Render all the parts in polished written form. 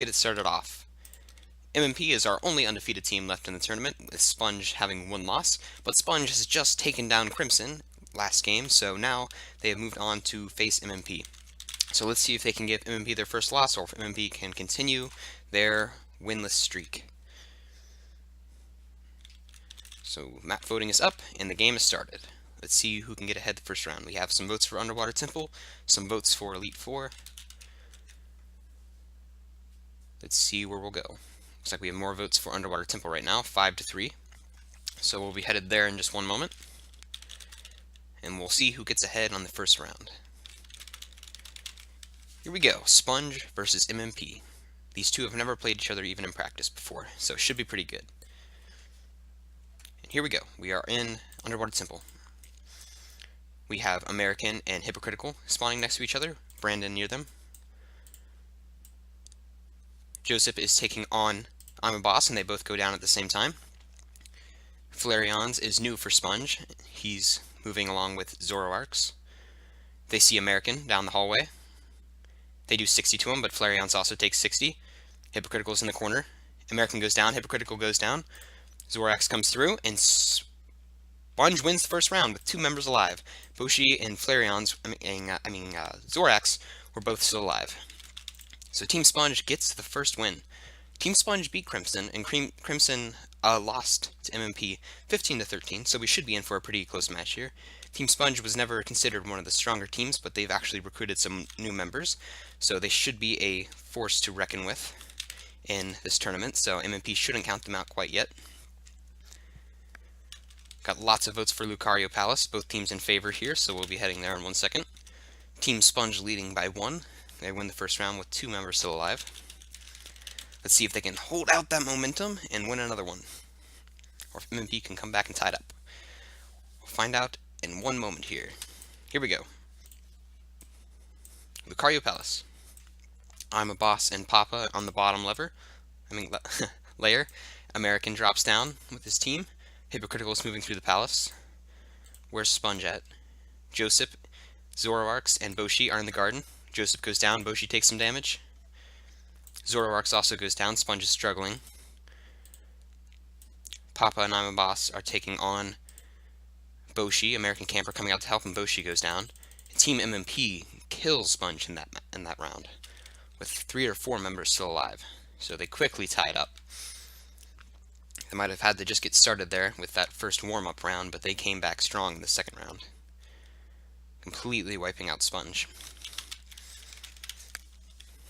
Get it started off. MMP is our only undefeated team left in the tournament, with Sponge having one loss, but Sponge has just taken down Crimson last game, so now they have moved on to face MMP. So let's see if they can give MMP their first loss, or if MMP can continue their winless streak. So map voting is up, and the game is started. Let's see who can get ahead the first round. We have some votes for Underwater Temple, some votes for Elite Four. Let's see where we'll go. Looks like we have more votes for Underwater Temple right now, 5-3. So we'll be headed there in just one moment. And we'll see who gets ahead on the first round. Here we go, Sponge versus MMP. These two have never played each other even in practice before, so it should be pretty good. And here we go, we are in Underwater Temple. We have American and Hypocritical spawning next to each other, Brandon near them. Joseph is taking on I'm a Boss, and they both go down at the same time. Flareon's is new for Sponge. He's moving along with Zoroark's. They see American down the hallway. They do 60 to him, but Flareon's also takes 60. Hypocritical's in the corner. American goes down, Hypocritical goes down. Zoroark's comes through, and Sponge wins the first round with 2 members alive. Boshi and Flareon's, Zoroark's were both still alive. So Team Sponge gets the first win. Team Sponge beat Crimson, and Crimson lost to MMP 15-13, so we should be in for a pretty close match here. Team Sponge was never considered one of the stronger teams, but they've actually recruited some new members, so they should be a force to reckon with in this tournament, so MMP shouldn't count them out quite yet. Got lots of votes for Lucario Palace, both teams in favor here, so we'll be heading there in 1 second. Team Sponge leading by 1. They win the first round with 2 members still alive. Let's see if they can hold out that momentum and win another one, or if MMP can come back and tie it up. We'll find out in 1 moment here. Here we go. Lucario Palace. I'm a Boss and Papa on the bottom layer. American drops down with his team. Hypocritical is moving through the palace. Where's Sponge at? Joseph, Zoroark's, and Boshi are in the garden. Joseph goes down, Boshi takes some damage. Zoroark's also goes down, Sponge is struggling. Papa and I'm a Boss are taking on Boshi, American Camper coming out to help, and Boshi goes down. Team MMP kills Sponge in that round, with 3 or 4 members still alive, so they quickly tie it up. They might have had to just get started there with that first warm-up round, but they came back strong in the second round, completely wiping out Sponge.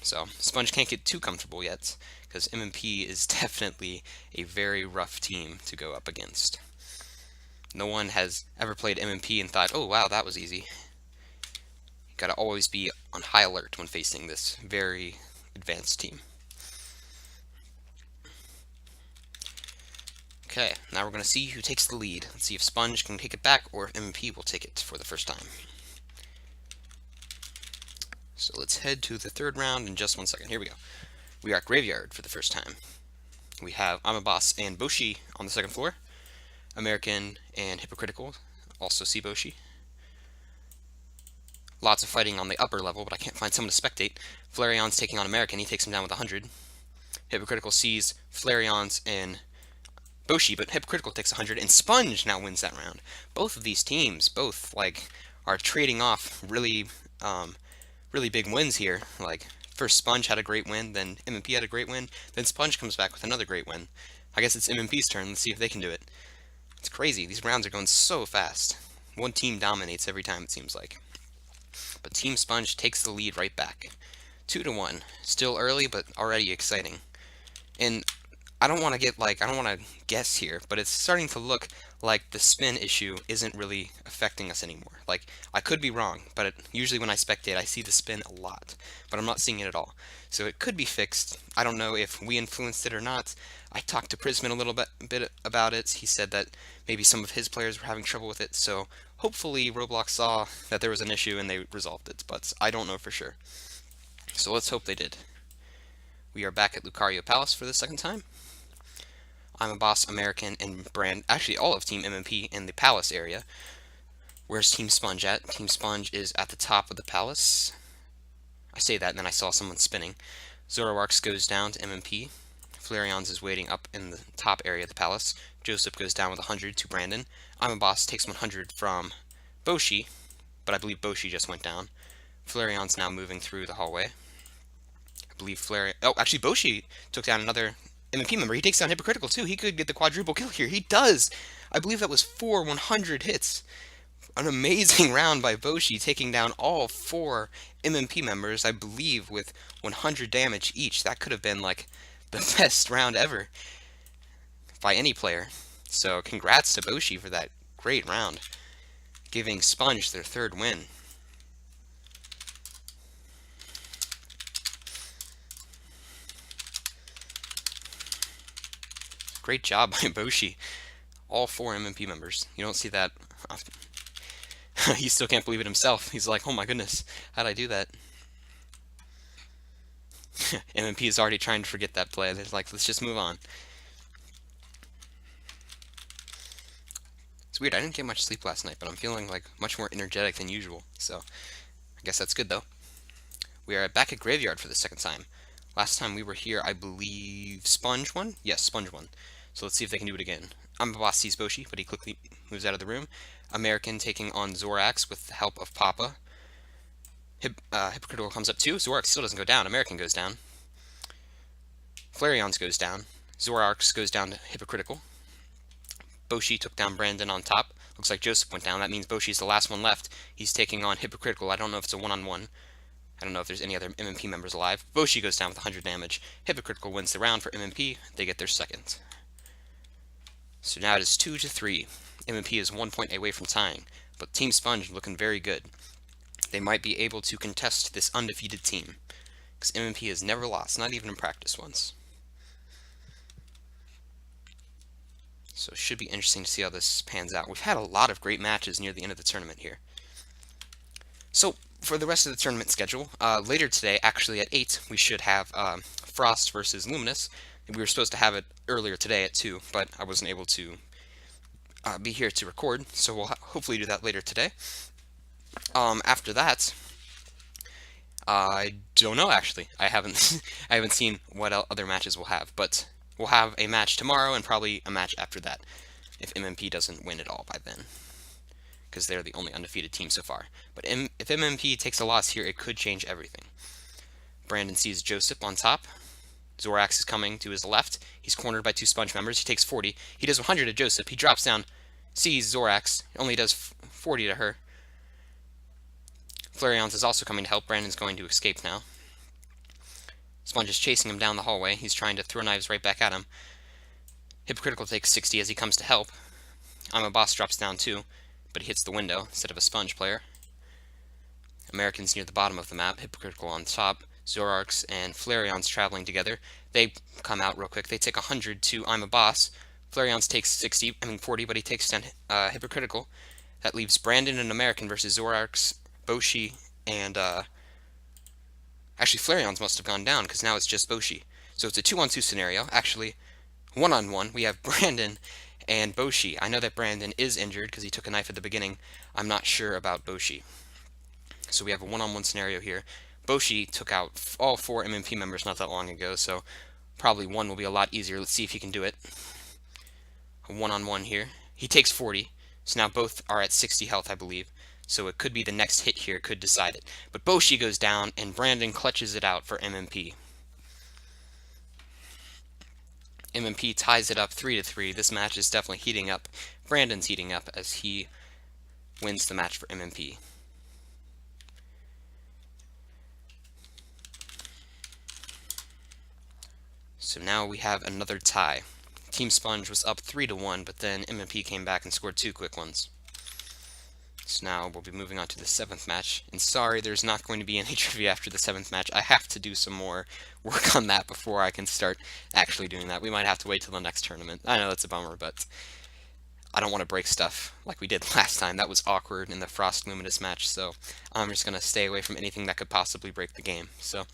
So Sponge can't get too comfortable yet, because MMP is definitely a very rough team to go up against. No one has ever played MMP and thought, oh wow, that was easy. You gotta always be on high alert when facing this very advanced team. Okay, now we're going to see who takes the lead. Let's see if Sponge can take it back, or if MMP will take it for the first time. So let's head to the third round in just 1 second. Here we go. We are at Graveyard for the first time. We have I'm a Boss and Boshi on the second floor. American and Hypocritical also see Boshi. Lots of fighting on the upper level, but I can't find someone to spectate. Flareon's taking on American. He takes him down with 100. Hypocritical sees Flareon's and Boshi, but Hypocritical takes 100, and Sponge now wins that round. Both of these teams, are trading off really big wins here. Like, first Sponge had a great win, then MMP had a great win, then Sponge comes back with another great win. I guess it's MMP's turn. Let's see if they can do it. It's crazy. These rounds are going so fast. One team dominates every time, it seems like. But Team Sponge takes the lead right back. 2-1. Still early, but already exciting. And I don't want to guess here, but it's starting to look like the spin issue isn't really affecting us anymore. Like, I could be wrong, but usually when I spectate, I see the spin a lot, but I'm not seeing it at all. So it could be fixed. I don't know if we influenced it or not. I talked to Prisman a little bit about it. He said that maybe some of his players were having trouble with it, so hopefully Roblox saw that there was an issue and they resolved it, but I don't know for sure. So let's hope they did. We are back at Lucario Palace for the second time. I'm a Boss, American, and Brand, actually all of Team MMP in the Palace area. Where's Team Sponge at? Team Sponge is at the top of the Palace. I say that, and then I saw someone spinning. Zoroark goes down to MMP. Flareon's is waiting up in the top area of the palace. Joseph goes down with 100 to Brandon. I'm a Boss takes 100 from Boshi, but I believe Boshi just went down. Flareon's now moving through the hallway. I believe Flareon... Oh, actually, Boshi took down another MMP member. He takes down Hypocritical, too. He could get the quadruple kill here. He does! I believe that was 4 100 hits. An amazing round by Boshi, taking down all 4 MMP members, I believe, with 100 damage each. That could have been, like, the best round ever by any player. So, congrats to Boshi for that great round, giving Sponge their 3rd win. Great job by Boshi. All 4 MMP members. You don't see that often. He still can't believe it himself. He's like, oh my goodness, how'd I do that? MMP is already trying to forget that play. They're like, let's just move on. It's weird, I didn't get much sleep last night, but I'm feeling like much more energetic than usual. So, I guess that's good though. We are back at Graveyard for the 2nd time. Last time we were here, I believe Sponge won? Yes, Sponge won. So let's see if they can do it again. I'm a Boss sees Boshi, but he quickly moves out of the room. American taking on Zorax with the help of Papa. Hypocritical comes up too. Zorax still doesn't go down. American goes down. Flareon's goes down. Zorax goes down to Hypocritical. Boshi took down Brandon on top. Looks like Joseph went down. That means Boshi's the last one left. He's taking on Hypocritical. I don't know if it's a one-on-one. I don't know if there's any other MMP members alive. Boshi goes down with 100 damage. Hypocritical wins the round for MMP. They get their 2nd. So now it is 2-3. MMP is 1 point away from tying, but Team Sponge looking very good. They might be able to contest this undefeated team, because MMP has never lost, not even in practice once. So it should be interesting to see how this pans out. We've had a lot of great matches near the end of the tournament here. So for the rest of the tournament schedule, later today, actually at 8, we should have Frost versus Luminous. We were supposed to have it earlier today at 2, but I wasn't able to be here to record, so we'll hopefully do that later today. After that, I don't know actually. I haven't I haven't seen what other matches we'll have, but we'll have a match tomorrow and probably a match after that if MMP doesn't win it all by then, because they're the only undefeated team so far. But if MMP takes a loss here, it could change everything. Brandon sees Joseph on top. Zorax is coming to his left. He's cornered by 2 Sponge members. He takes 40. He does 100 to Joseph. He drops down, sees Zorax. Only does 40 to her. Flareon's is also coming to help. Brandon's going to escape now. Sponge is chasing him down the hallway. He's trying to throw knives right back at him. Hypocritical takes 60 as he comes to help. I'm a Boss drops down too, but he hits the window instead of a Sponge player. American's near the bottom of the map. Hypocritical on top. Zorax and Flareon's traveling together. They come out real quick. They take 100 to I'm a Boss. Flareon's takes 40, but he takes down Hypocritical. That leaves Brandon and American versus Zorax, Boshi, and actually Flareon's must have gone down because now it's just Boshi. So it's a 2-on-2 scenario. Actually, 1-on-1. We have Brandon and Boshi. I know that Brandon is injured because he took a knife at the beginning. I'm not sure about Boshi. So we have a 1-on-1 scenario here. Boshi took out all 4 MMP members not that long ago, so probably 1 will be a lot easier. Let's see if he can do it. A 1-on-1 here. He takes 40, so now both are at 60 health, I believe. So it could be the next hit here could decide it. But Boshi goes down, and Brandon clutches it out for MMP. MMP ties it up 3-3. This match is definitely heating up. Brandon's heating up as he wins the match for MMP. So now we have another tie. Team Sponge was up 3-1, but then MMP came back and scored 2 quick ones. So now we'll be moving on to the 7th match. And sorry, there's not going to be any trivia after the 7th match. I have to do some more work on that before I can start actually doing that. We might have to wait till the next tournament. I know that's a bummer, but I don't want to break stuff like we did last time. That was awkward in the Frost Luminous match, so I'm just going to stay away from anything that could possibly break the game. So,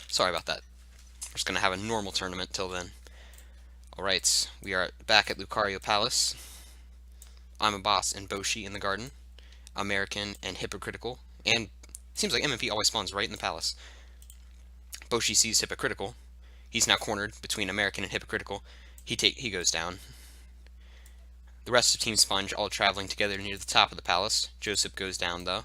sorry about that. We're just going to have a normal tournament till then. Alright, we are back at Lucario Palace. I'm a Boss and Boshi in the garden. American and Hypocritical. And it seems like MMP always spawns right in the palace. Boshi sees Hypocritical. He's now cornered between American and Hypocritical. He goes down. The rest of Team Sponge all traveling together near the top of the palace. Joseph goes down though.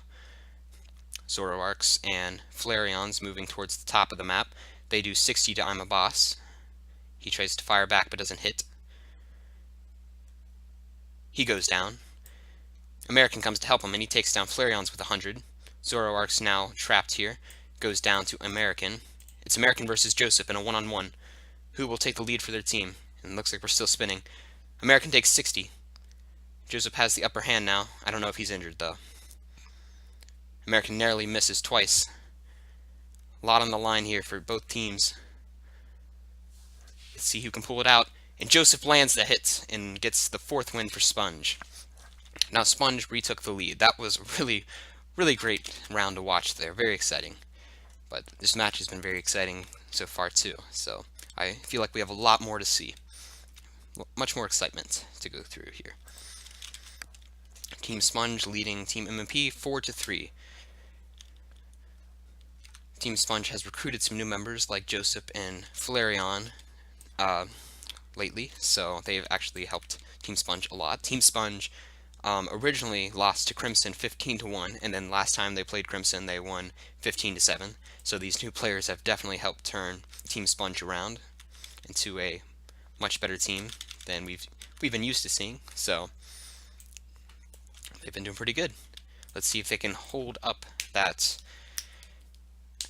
Zoroarks and Flareons moving towards the top of the map. They do 60 to I'm a Boss. He tries to fire back but doesn't hit. He goes down. American comes to help him and he takes down Flareons with 100. Zoroark's now trapped here. Goes down to American. It's American versus Joseph in a one-on-one. Who will take the lead for their team? And it looks like we're still spinning. American takes 60. Joseph has the upper hand now. I don't know if he's injured though. American narrowly misses twice. A lot on the line here for both teams. Let's see who can pull it out. And Joseph lands the hit and gets the 4th win for Sponge. Now Sponge retook the lead. That was a really, really great round to watch there. Very exciting. But this match has been very exciting so far too. So I feel like we have a lot more to see. Much more excitement to go through here. Team Sponge leading Team MMP 4-3. Team Sponge has recruited some new members like Joseph and Flareon lately, so they've actually helped Team Sponge a lot. Team Sponge originally lost to Crimson 15-1, and then last time they played Crimson they won 15-7. So these new players have definitely helped turn Team Sponge around into a much better team than we've been used to seeing. So they've been doing pretty good. Let's see if they can hold up that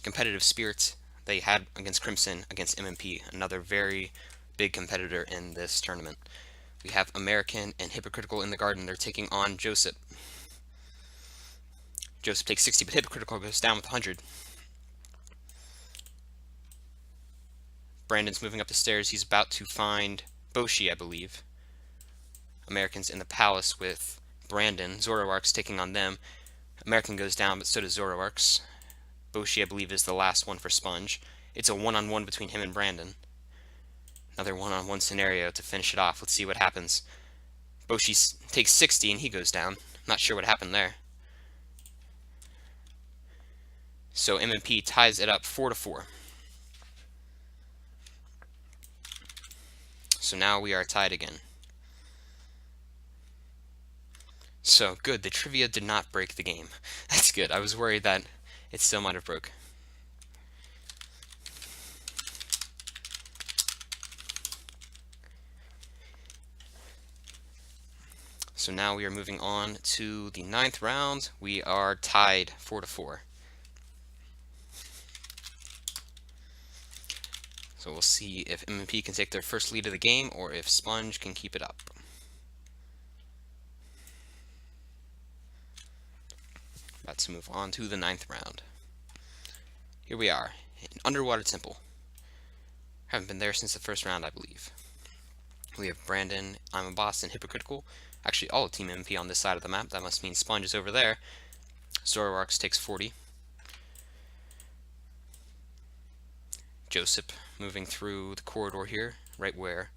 competitive spirit they had against Crimson, against MMP, another very big competitor in this tournament. We have American and Hypocritical in the garden. They're taking on Joseph. Joseph takes 60, but Hypocritical goes down with 100. Brandon's moving up the stairs. He's about to find Boshi, I believe. American's in the palace with Brandon. Zoroark's taking on them. American goes down, but so does Zoroark's. Boshi, I believe, is the last one for Sponge. It's a one-on-one between him and Brandon. Another one-on-one scenario to finish it off. Let's see what happens. Boshi takes 60 and he goes down. Not sure what happened there. So MMP ties it up 4-4. So now we are tied again. So good, the trivia did not break the game. That's good. I was worried that it still might have broke. So now we are moving on to the 9th round. We are tied 4-4. So we'll see if MMP can take their first lead of the game or if Sponge can keep it up. About to move on to the 9th round. Here we are, in Underwater Temple. Haven't been there since the first round, I believe. We have Brandon, I'm a Boss, and Hypocritical. Actually, all of Team MMP on this side of the map. That must mean Sponge is over there. Zoroark's takes 40. Joseph moving through the corridor here, right where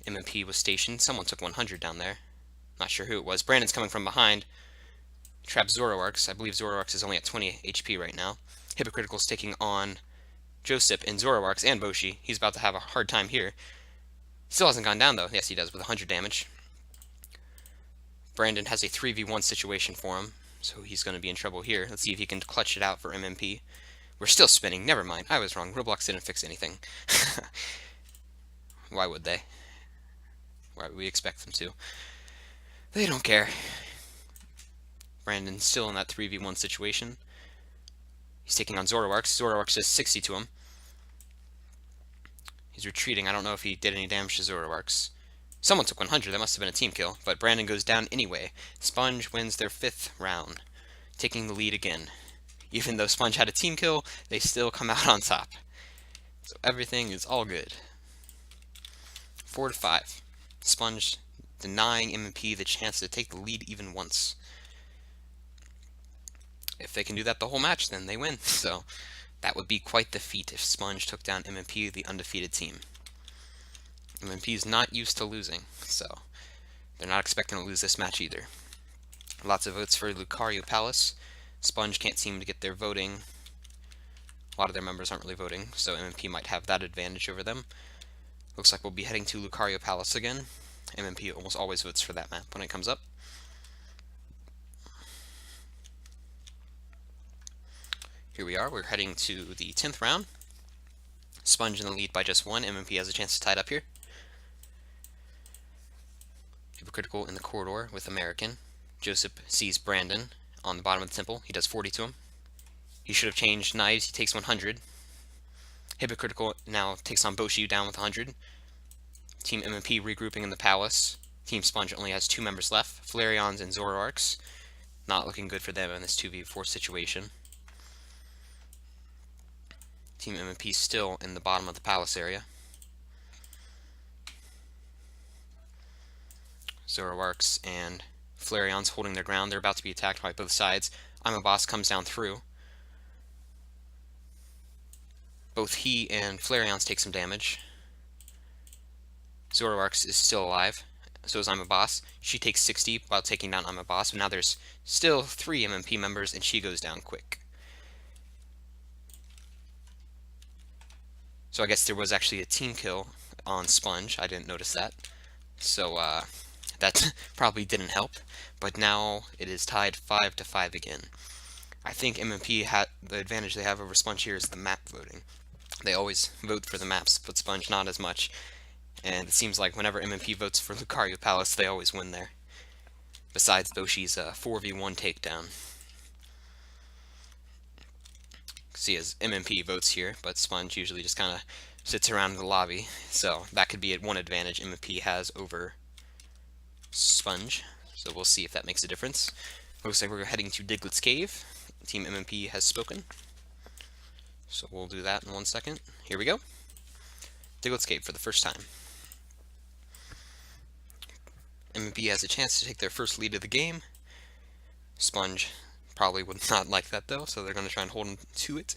MMP was stationed. Someone took 100 down there. Not sure who it was. Brandon's coming from behind. Traps Zoroark's. I believe Zoroark's is only at 20 HP right now. Hypocritical's taking on Joseph and Zoroark's and Boshi. He's about to have a hard time here. Still hasn't gone down though. Yes, he does with 100 damage. Brandon has a 3v1 situation for him, so he's going to be in trouble here. Let's see if he can clutch it out for MMP. We're still spinning. Never mind. I was wrong. Roblox didn't fix anything. Why would they? Why would we expect them to? They don't care. Brandon's still in that 3v1 situation. He's taking on Zoroark's. Zoroark's does 60 to him. He's retreating. I don't know if he did any damage to Zoroark's. Someone took 100. That must have been a team kill. But Brandon goes down anyway. Sponge wins their 5th round, taking the lead again. Even though Sponge had a team kill, they still come out on top. So everything is all good. 4-5. Sponge denying MMP the chance to take the lead even once. If they can do that the whole match, then they win. So that would be quite the feat if Sponge took down MMP, the undefeated team. MMP is not used to losing, so they're not expecting to lose this match either. Lots of votes for Lucario Palace. Sponge can't seem to get their voting A lot of their members aren't really voting, so MMP might have that advantage over them. Looks like we'll be heading to Lucario Palace again. MMP almost always votes for that map when it comes up. Here we are, we're heading to the 10th round. Sponge in the lead by just one. MMP has a chance to tie it up here. Hypocritical in the corridor with American. Joseph sees Brandon on the bottom of the temple. He does 40 to him. He should have changed knives. He takes 100. Hypocritical now takes on Boshi down with 100. Team MMP regrouping in the palace. Team Sponge only has 2 members left. Flareons and Zoroarks. Not looking good for them in this 2v4 situation. Team MMP still in the bottom of the palace area. Zoroarks and Flareons holding their ground. They're about to be attacked by both sides. I'm a Boss comes down through. Both he and Flareons take some damage. Zoroarks is still alive. So is I'm a Boss. She takes 60 while taking down I'm a Boss. But now there's still 3 MMP members and she goes down quick. So I guess there was actually a team kill on Sponge. I didn't notice that. So that probably didn't help. But now it is tied 5-5 again. I think MMP had the advantage they have over Sponge here is the map voting. They always vote for the maps, but Sponge not as much. And it seems like whenever MMP votes for Lucario Palace, they always win there. Besides Boshi's 4v1 takedown. See, as MMP votes here, but Sponge usually just kind of sits around in the lobby. So that could be one advantage MMP has over Sponge. So we'll see if that makes a difference. Looks like we're heading to Diglett's Cave. Team MMP has spoken. So we'll do that in 1 second. Here we go. Diglett's Cave for the first time. MMP has a chance to take their first lead of the game. Sponge probably would not like that though, so they're going to try and hold him to it.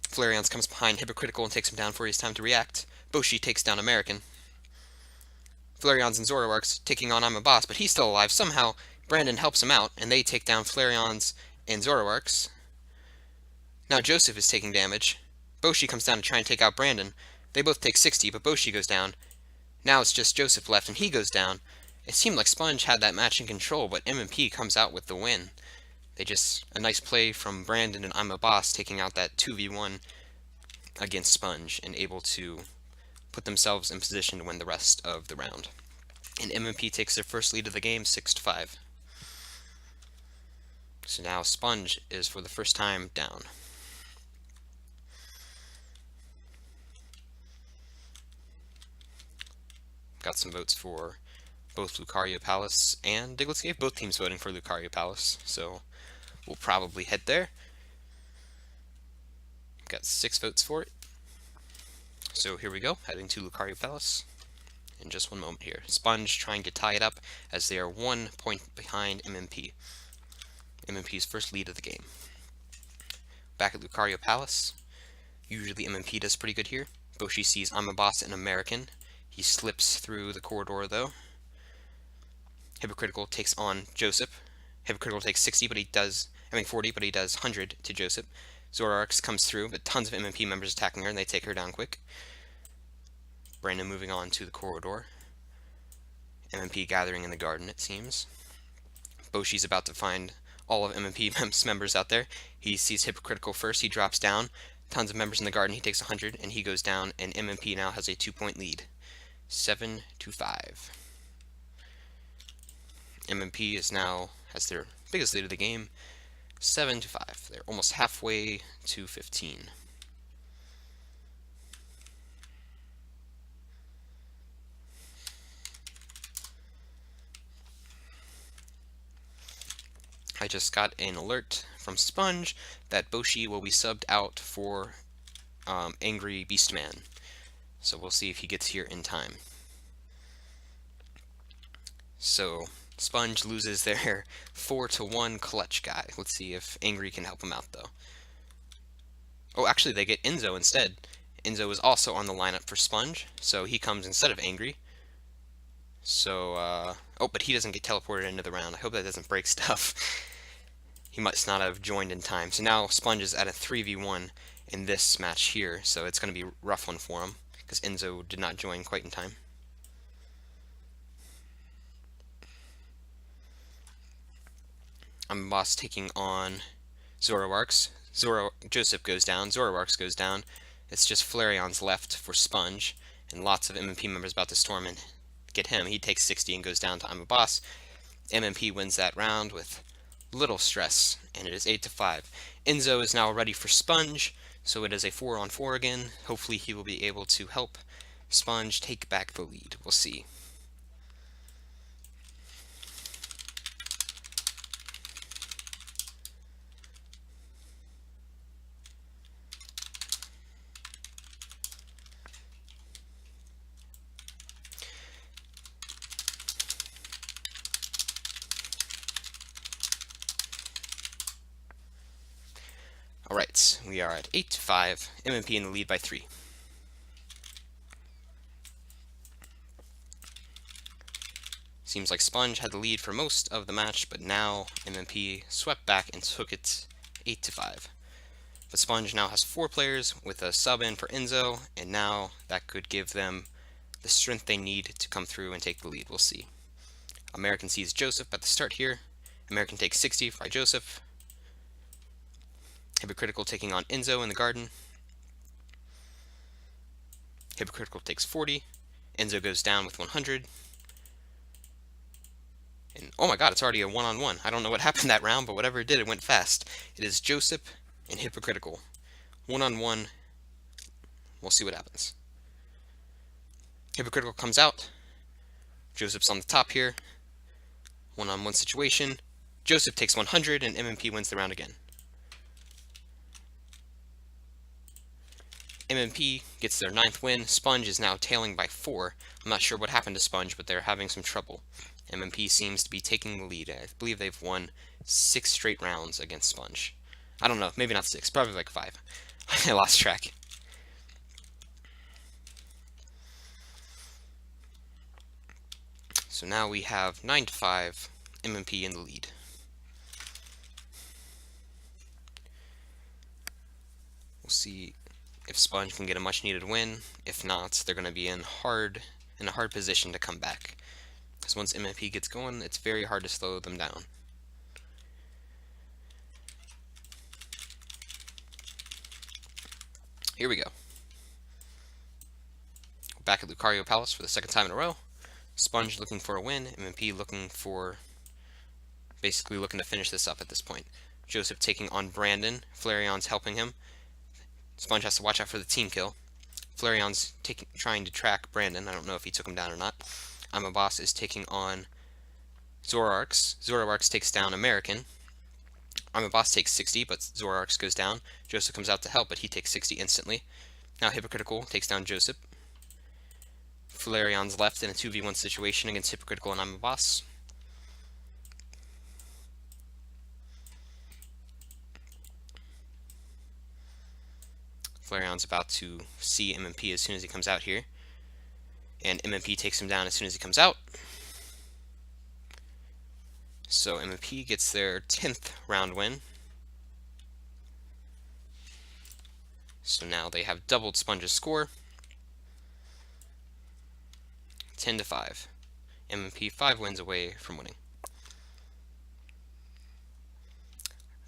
Flareons comes behind Hypocritical and takes him down before he has time to react. Boshi takes down American. Flareons and Zoroarks taking on I'm a Boss, but he's still alive. Somehow Brandon helps him out, and they take down Flareons and Zoroarks. Now Joseph is taking damage. Boshi comes down to try and take out Brandon. They both take 60, but Boshi goes down. Now it's just Joseph left, and he goes down. It seemed like Sponge had that match in control, but MMP comes out with the win. A nice play from Brandon and I'm a Boss taking out that 2v1 against Sponge and able to put themselves in position to win the rest of the round. And MMP takes their first lead of the game, 6-5. So now Sponge is for the first time down. Got some votes for both Lucario Palace and Diglett's Cave. Both teams voting for Lucario Palace, so we'll probably head there. Got 6 votes for it. So here we go, heading to Lucario Palace in just 1 moment here. Sponge trying to tie it up as they are 1 point behind MMP. MMP's first lead of the game. Back at Lucario Palace. Usually MMP does pretty good here. Boshi sees I'm a Boss and American. He slips through the corridor though. Hypocritical takes on Joseph. Hypocritical takes 40, but he does 100 to Joseph. Zoroarks comes through, but tons of MMP members attacking her, and they take her down quick. Brandon moving on to the corridor. MMP gathering in the garden, it seems. Boshi's about to find all of MMP members out there. He sees Hypocritical first, he drops down. Tons of members in the garden, he takes 100, and he goes down, and MMP now has a 2-point lead. 7-5. MMP has their biggest lead of the game, 7-5. They're almost halfway to 15. I just got an alert from Sponge that Boshi will be subbed out for Angry Beastman. So we'll see if he gets here in time. So Sponge loses their 4-1 clutch guy. Let's see if Angry can help him out though. Oh, actually they get Enzo instead. Enzo is also on the lineup for Sponge, so he comes instead of Angry. So, oh, but he doesn't get teleported into the round. I hope that doesn't break stuff. He must not have joined in time. So now Sponge is at a 3v1, in this match here, so it's going to be a rough one for him because Enzo did not join quite in time. I'm Boss taking on Zoroark. Joseph goes down, Zoroark goes down. It's just Flareon's left for Sponge, and lots of MMP members about to storm and get him. He takes 60 and goes down to I'm a Boss. MMP wins that round with little stress, and it is 8-5. Enzo is now ready for Sponge, so it is a 4-on-4 again. Hopefully he will be able to help Sponge take back the lead. We'll see. Alright, we are at 8-5, MMP in the lead by 3. Seems like Sponge had the lead for most of the match, but now MMP swept back and took it 8-5. But Sponge now has 4 players with a sub in for Enzo, and now that could give them the strength they need to come through and take the lead. We'll see. American sees Joseph at the start here. American takes 60 by Joseph. Hypocritical taking on Enzo in the garden. Hypocritical takes 40. Enzo goes down with 100. And oh my god, it's already a 1-on-1. I don't know what happened that round, but whatever it did, it went fast. It is Joseph and Hypocritical. 1-on-1. We'll see what happens. Hypocritical comes out. Joseph's on the top here. 1-on-1 situation. Joseph takes 100 and MMP wins the round again. MMP gets their 9th win. Sponge is now tailing by 4. I'm not sure what happened to Sponge, but they're having some trouble. MMP seems to be taking the lead. I believe they've won 6 straight rounds against Sponge. I don't know, maybe not 6, probably like 5. I lost track. So now we have 9-5, MMP in the lead. We'll see if Sponge can get a much needed win. If not, they're going to be in a hard position to come back. Because once MMP gets going, it's very hard to slow them down. Here we go. Back at Lucario Palace for the 2nd time in a row. Sponge looking for a win, MMP basically looking to finish this up at this point. Joseph taking on Brandon, Flareon's helping him. Sponge has to watch out for the team kill. Flareon's trying to track Brandon. I don't know if he took him down or not. I'm a Boss is taking on Zoroark. Zoroark takes down American. I'm a Boss takes 60, but Zoroark goes down. Joseph comes out to help, but he takes 60 instantly. Now Hypocritical takes down Joseph. Flareon's left in a 2v1 situation against Hypocritical and I'm a Boss. Flareon's about to see MMP as soon as he comes out here. And MMP takes him down as soon as he comes out. So MMP gets their 10th round win. So now they have doubled Sponge's score. 10-5. MMP 5 wins away from winning.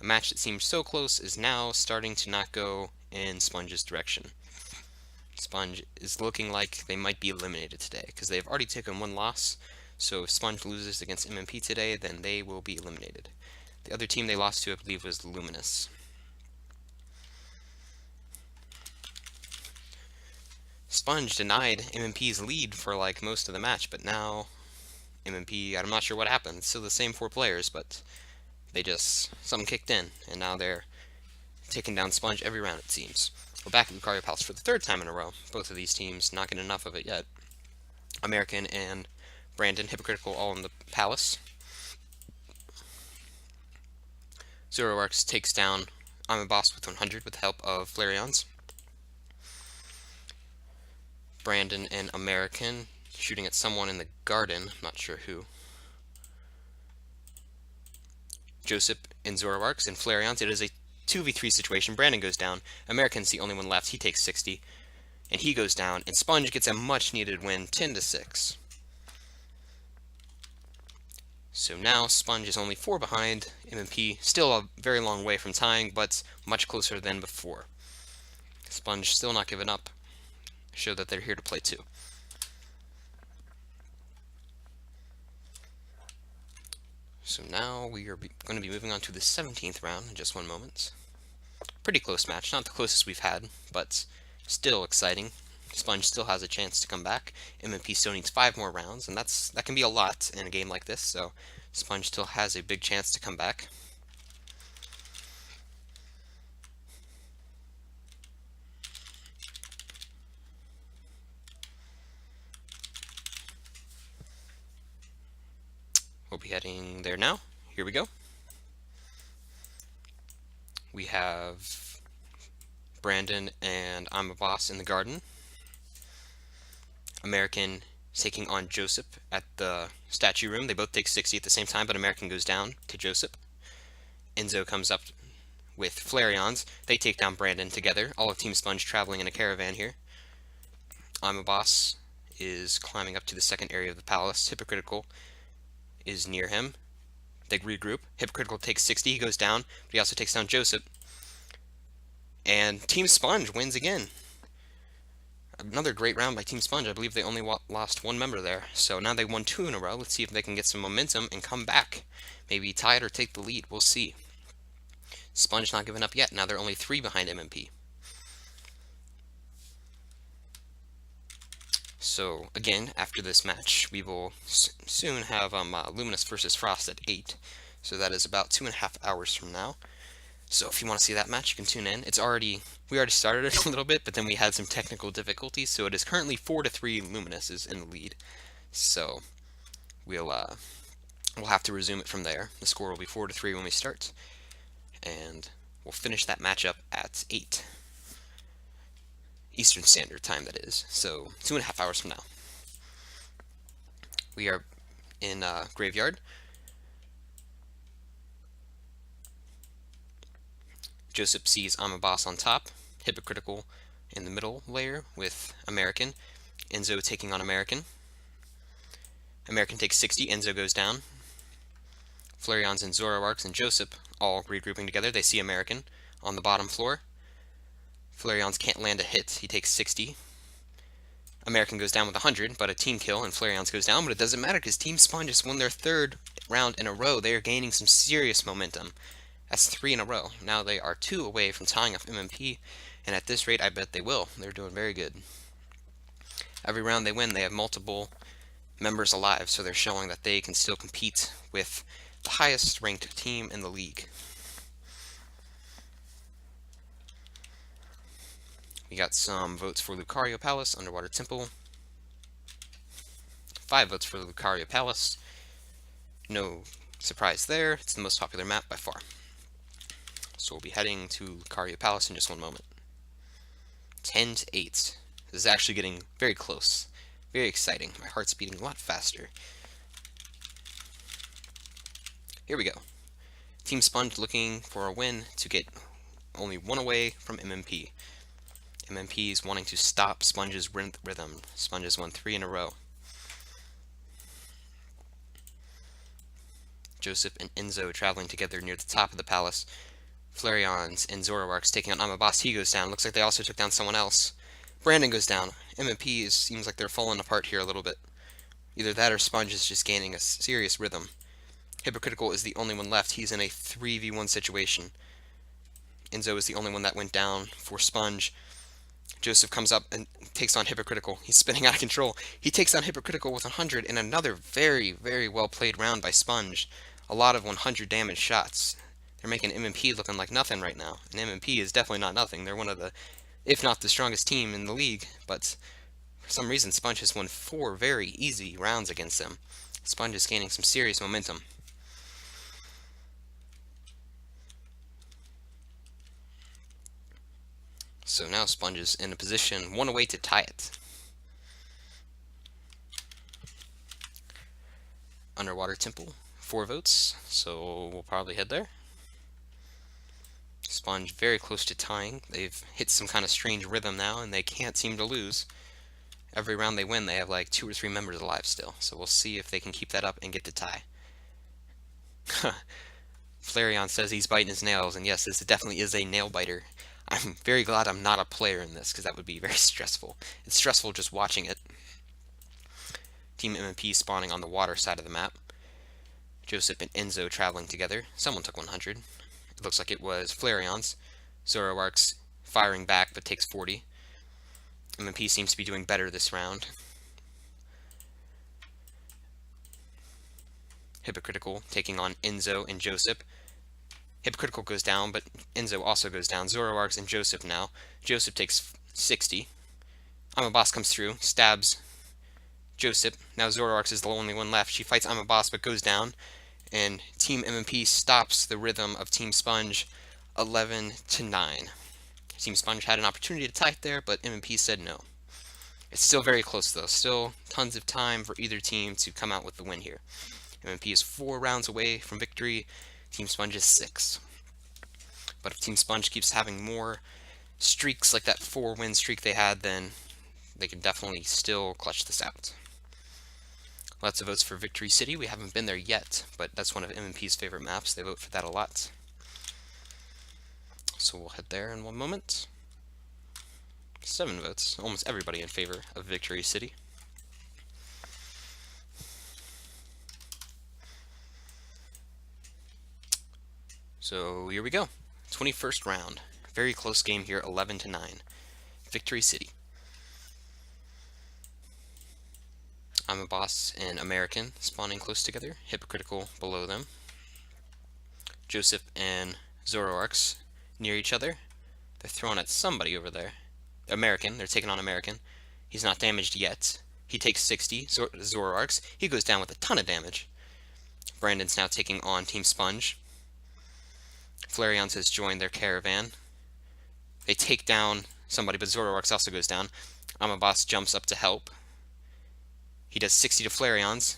A match that seemed so close is now starting to not go in Sponge's direction. Sponge is looking like they might be eliminated today, because they've already taken 1 loss, so if Sponge loses against MMP today, then they will be eliminated. The other team they lost to, I believe, was Luminous. Sponge denied MMP's lead for like most of the match, but now MMP, I'm not sure what happened. It's still the same 4 players, but something kicked in, and now they're taking down Sponge every round, it seems. We're back at Lucario Palace for the 3rd time in a row. Both of these teams not getting enough of it yet. American and Brandon, Hypocritical, all in the Palace. Zoroark takes down I'm a Boss with 100 with the help of Flareon's. Brandon and American shooting at someone in the garden, not sure who. Joseph and Zoroark and Flareon's. It is a 2v3 situation. Brandon goes down. American's the only one left. He takes 60. And he goes down. And Sponge gets a much-needed win, 10-6. So now Sponge is only 4 behind MMP. Still a very long way from tying, but much closer than before. Sponge still not giving up. Show that they're here to play too. So now we are going to be moving on to the 17th round in just one moment. Pretty close match, not the closest we've had, but still exciting. Sponge still has a chance to come back. MMP still needs 5 more rounds, and that can be a lot in a game like this, so Sponge still has a big chance to come back. We'll be heading there now. Here we go. We have Brandon and I'm a Boss in the garden. American taking on Joseph at the statue room. They both take 60 at the same time, but American goes down to Joseph. Enzo comes up with Flareons. They take down Brandon together. All of Team Sponge traveling in a caravan here. I'm a Boss is climbing up to the second area of the palace. Hypocritical is near him. They regroup. Hypocritical takes 60. He goes down, but he also takes down Joseph. And Team Sponge wins again. Another great round by Team Sponge. I believe they only lost 1 member there. So now they won 2 in a row. Let's see if they can get some momentum and come back. Maybe tie it or take the lead. We'll see. Sponge not giving up yet. Now they're only 3 behind MMP. So, again, after this match, we will soon have Luminous versus Frost at 8. So that is about 2.5 hours from now. So if you want to see that match, you can tune in. We already started it a little bit, but then we had some technical difficulties, so it is currently 4-3 Luminous is in the lead. So we'll have to resume it from there. The score will be 4-3 when we start, and we'll finish that matchup at 8. Eastern Standard Time, that is. So 2.5 hours from now. We are in Graveyard. Joseph sees I'm a Boss on top. Hypocritical in the middle layer with American. Enzo taking on American. American takes 60. Enzo goes down. Flareons and Zoroarks and Joseph all regrouping together. They see American on the bottom floor. Flareons can't land a hit. He takes 60. American goes down with 100, but a team kill, and Flareons goes down, but it doesn't matter because Team Sponge just won their 3rd round in a row. They are gaining some serious momentum. That's 3 in a row. Now they are 2 away from tying up MMP, and at this rate, I bet they will. They're doing very good. Every round they win, they have multiple members alive, so they're showing that they can still compete with the highest ranked team in the league. We got some votes for Lucario Palace, Underwater Temple. 5 votes for Lucario Palace. No surprise there. It's the most popular map by far. So we'll be heading to Lucario Palace in just one moment. 10-8. This is actually getting very close. Very exciting. My heart's beating a lot faster. Here we go. Team Sponge looking for a win to get only 1 away from MMP. MMP is wanting to stop Sponge's rhythm. Sponge has won 3 in a row. Joseph and Enzo traveling together near the top of the palace. Flareons and Zoroarks taking on I'm a Boss. He goes down. Looks like they also took down someone else. Brandon goes down. MMP seems like they're falling apart here a little bit. Either that or Sponge is just gaining a serious rhythm. Hypocritical is the only one left. He's in a 3v1 situation. Enzo is the only one that went down for Sponge. Joseph comes up and takes on Hypocritical. He's spinning out of control. He takes on Hypocritical with 100 in another very, very well played round by Sponge. A lot of 100 damage shots. They're making MMP looking like nothing right now. And MMP is definitely not nothing. They're one of the, if not the strongest team in the league. But for some reason, Sponge has won 4 very easy rounds against them. Sponge is gaining some serious momentum. So now Sponge is in a position 1 away to tie it. Underwater Temple, 4 votes, so we'll probably head there. Sponge very close to tying. They've hit some kind of strange rhythm now, and they can't seem to lose. Every round they win, they have like 2 or 3 members alive still. So we'll see if they can keep that up and get the tie. Flareon says he's biting his nails, and yes, this definitely is a nail biter. I'm very glad I'm not a player in this, because that would be very stressful. It's stressful just watching it. Team MMP spawning on the water side of the map. Joseph and Enzo traveling together. Someone took 100. It looks like it was Flareon's. Zoroark's firing back, but takes 40. MMP seems to be doing better this round. Hypocritical taking on Enzo and Joseph. Hypocritical goes down, but Enzo also goes down. Zoroark's and Joseph now. Joseph takes 60. I'm a Boss comes through, stabs Joseph. Now Zoroark's is the only one left. She fights I'm a Boss, but goes down. And Team MMP stops the rhythm of Team Sponge 11-9. Team Sponge had an opportunity to tie it there, but MMP said no. It's still very close, though. Still tons of time for either team to come out with the win here. MMP is 4 rounds away from victory. Team Sponge is 6. But if Team Sponge keeps having more streaks like that 4-win streak they had, then they can definitely still clutch this out. Lots of votes for Victory City. We haven't been there yet, but that's one of MMP's favorite maps. They vote for that a lot. So we'll head there in one moment. 7 votes. Almost everybody in favor of Victory City. So here we go. 21st round. Very close game here, 11-9. Victory City. I'm a Boss and American spawning close together. Hypocritical below them. Joseph and Zoroark's near each other. They're throwing at somebody over there. American. They're taking on American. He's not damaged yet. He takes 60. Zoroark's. He goes down with a ton of damage. Brandon's now taking on Team Sponge. Flareon's has joined their caravan. They take down somebody, but Zoroark's also goes down. I'm a Boss jumps up to help. He does 60 to Flareon's.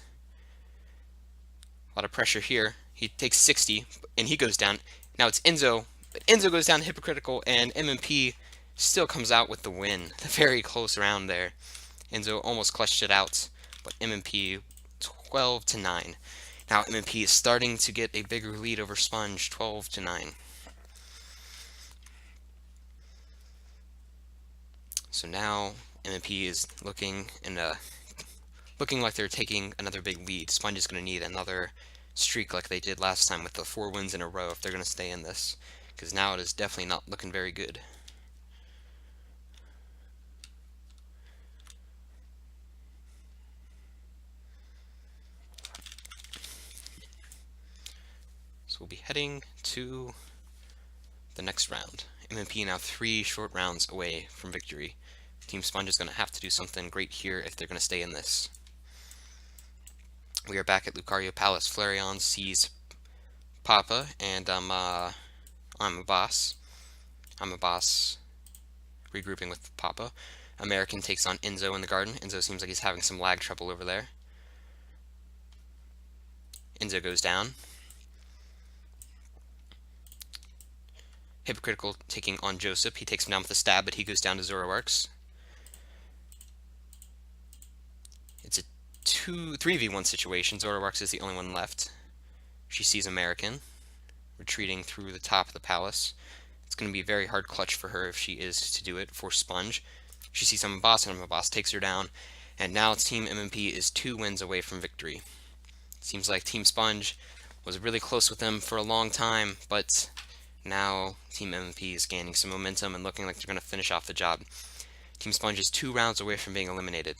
A lot of pressure here. He takes 60, and he goes down. Now it's Enzo, but Enzo goes down hypocritical, and MMP still comes out with the win. A very close round there. Enzo almost clutched it out, but MMP 12-9. Now MMP is starting to get a bigger lead over Sponge, 12-9. So now MMP is looking like they're taking another big lead. Sponge is going to need another streak like they did last time with the 4 wins in a row if they're going to stay in this, because now it is definitely not looking very good. So we'll be heading to the next round. MMP now 3 short rounds away from victory. Team Sponge is going to have to do something great here if they're going to stay in this. We are back at Lucario Palace. Flareon sees Papa, and I'm a Boss. I'm a Boss regrouping with Papa. American takes on Enzo in the garden. Enzo seems like he's having some lag trouble over there. Enzo goes down. Hypocritical taking on Joseph. He takes him down with a stab, but he goes down to Zoroark's. It's a 3v1 situation. Zoroark's is the only one left. She sees American retreating through the top of the palace. It's going to be a very hard clutch for her if she is to do it for Sponge. She sees I'm a Boss, and I'm a Boss takes her down. And now Team MMP is 2 wins away from victory. It seems like Team Sponge was really close with them for a long time, but now Team MMP is gaining some momentum and looking like they're going to finish off the job. Team Sponge is 2 rounds away from being eliminated.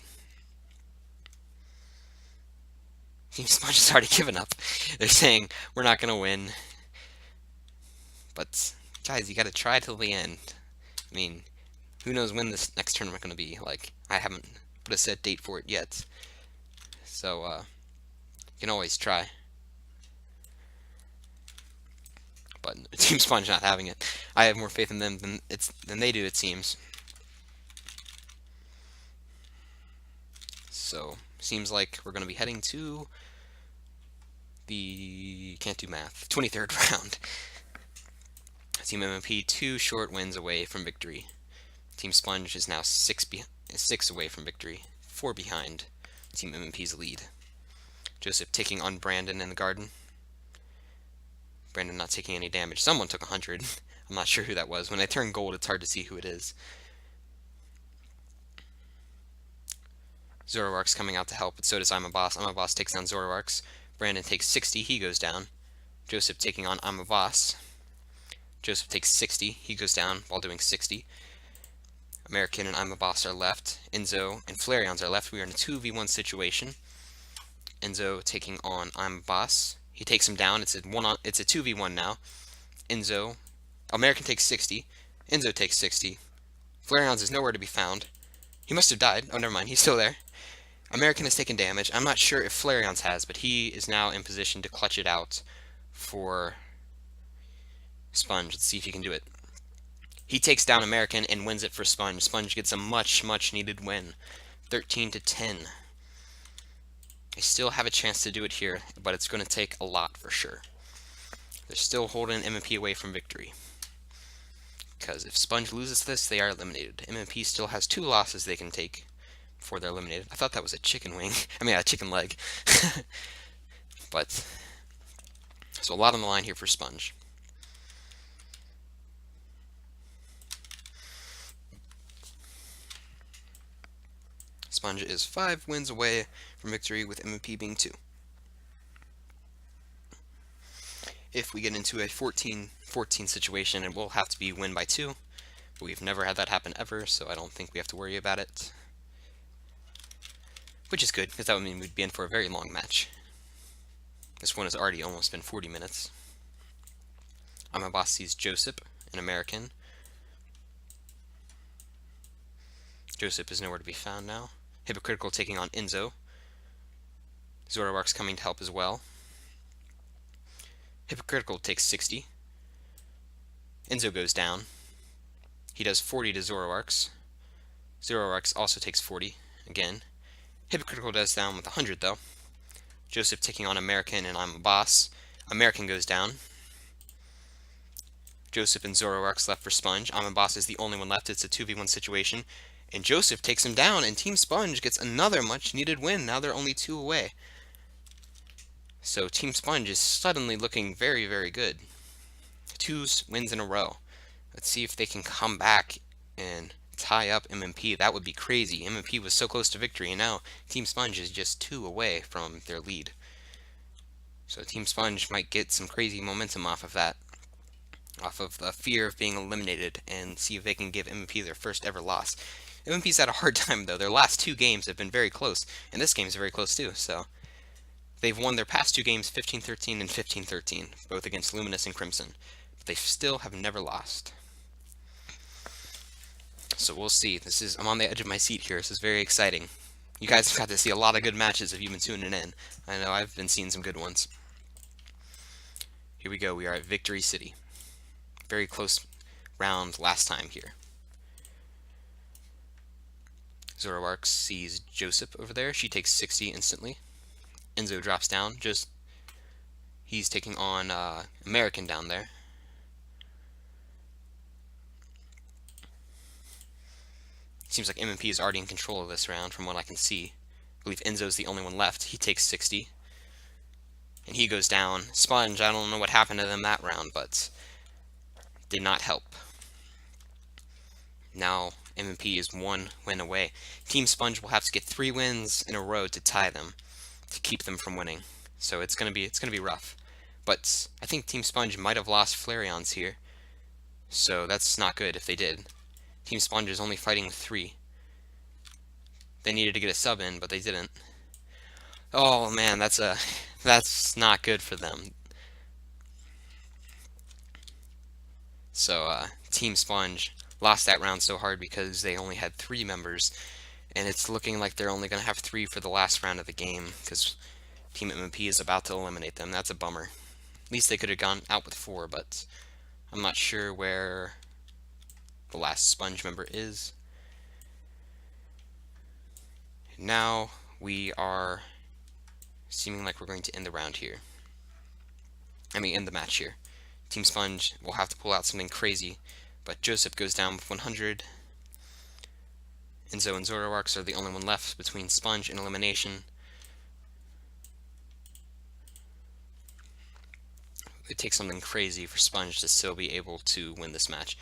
Team Sponge has already given up. They're saying, we're not going to win. But, guys, you got to try till the end. I mean, who knows when this next tournament is going to be. Like, I haven't put a set date for it yet. So, you can always try. But Team Sponge not having it. I have more faith in them than they do, it seems. So, seems like we're going to be heading to the, can't do math, 23rd round. Team MMP 2 short wins away from victory. Team Sponge is now 6 away from victory, 4 behind Team MMP's lead. Joseph taking on Brandon in the garden. Brandon not taking any damage. Someone took 100. I'm not sure who that was. When I turn gold, it's hard to see who it is. Zoroark's coming out to help, but so does I'm a Boss. I'm a Boss takes down Zoroark's. Brandon takes 60. He goes down. Joseph taking on I'm a Boss. Joseph takes 60. He goes down while doing 60. American and I'm a Boss are left. Enzo and Flareons are left. We are in a 2v1 situation. Enzo taking on I'm a Boss. He takes him down. It's a 2v1 now. Enzo. American takes 60. Enzo takes 60. Flareons is nowhere to be found. He must have died. Oh, never mind. He's still there. American has taken damage. I'm not sure if Flareons has, but he is now in position to clutch it out for Sponge. Let's see if he can do it. He takes down American and wins it for Sponge. Sponge gets a much needed win. 13-10. They still have a chance to do it here, but it's going to take a lot for sure. They're still holding MMP away from victory. Because if Sponge loses this, they are eliminated. MMP still has 2 losses they can take before they're eliminated. I thought that was a chicken wing. I mean, a chicken leg. But, so a lot on the line here for Sponge. Sponge is 5 wins away from victory, with MMP being 2. If we get into a 14-14 situation, it will have to be win by 2. But we've never had that happen ever, so I don't think we have to worry about it. Which is good, because that would mean we'd be in for a very long match. This one has already almost been 40 minutes. I'm a Boss sees Joseph, an American. Joseph is nowhere to be found now. Hypocritical taking on Enzo. Zoroark's coming to help as well. Hypocritical takes 60. Enzo goes down. He does 40 to Zoroark's. Zoroark's also takes 40 again. Hypocritical does down with 100 though. Joseph taking on American and I'm a Boss. American goes down. Joseph and Zoroark's left for Sponge. I'm a Boss is the only one left. It's a 2v1 situation. And Joseph takes him down, and Team Sponge gets another much-needed win. Now they're only 2 away. So Team Sponge is suddenly looking very good. 2 wins in a row. Let's see if they can come back and tie up MMP. That would be crazy. MMP was so close to victory, and now Team Sponge is just 2 away from their lead. So Team Sponge might get some crazy momentum off of that. Off of the fear of being eliminated, and see if they can give MMP their first ever loss. MMP's had a hard time, though. Their last 2 games have been very close, and this game is very close, too, so they've won their past 2 games 15-13 and 15-13, both against Luminous and Crimson, but they still have never lost. So we'll see. I'm on the edge of my seat here. This is very exciting. You guys have got to see a lot of good matches if you've been tuning in. I know I've been seeing some good ones. Here we go. We are at Victory City. Very close round last time here. Zoroark sees Joseph over there. She takes 60 instantly. Enzo drops down. He's taking on American down there. Seems like MMP is already in control of this round from what I can see. I believe Enzo's the only one left. He takes 60. And he goes down. Sponge, I don't know what happened to them that round, but did not help. Now MMP is 1 win away. Team Sponge will have to get 3 wins in a row to tie them, to keep them from winning. So it's gonna be rough. But I think Team Sponge might have lost Flareons here, so that's not good if they did. Team Sponge is only fighting with 3. They needed to get a sub in, but they didn't. Oh man, that's not good for them. So Team Sponge lost that round so hard because they only had 3 members, and it's looking like they're only going to have 3 for the last round of the game because Team MMP is about to eliminate them. That's a bummer. At least they could have gone out with 4, but I'm not sure where the last Sponge member is. Now we are seeming like we're going to end the round here. I mean, end the match here. Team Sponge will have to pull out something crazy, but Joseph goes down with 100. Enzo and Zoroark are the only one left between Sponge and elimination. It takes something crazy for Sponge to still be able to win this match.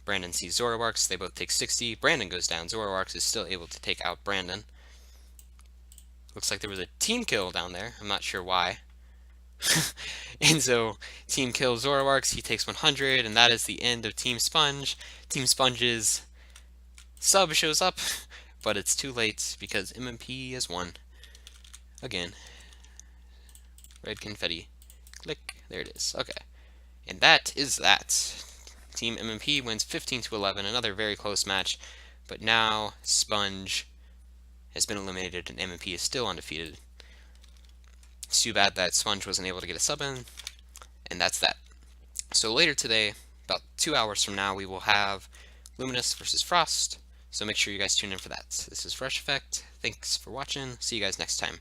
Brandon sees Zoroark, they both take 60. Brandon goes down. Zoroark is still able to take out Brandon. Looks like there was a team kill down there. I'm not sure why. Enzo team kills Zoroark. He takes 100, and that is the end of Team Sponge. Team Sponge's sub shows up, but it's too late because MMP has won. Again. Red confetti. Click. There it is. Okay. And that is that. Team MMP wins 15-11, another very close match, but now Sponge has been eliminated and MMP is still undefeated. It's too bad that Sponge wasn't able to get a sub in, and that's that. So later today, about 2 hours from now, we will have Luminous versus Frost, so make sure you guys tune in for that. This is Fresh Effect. Thanks for watching. See you guys next time.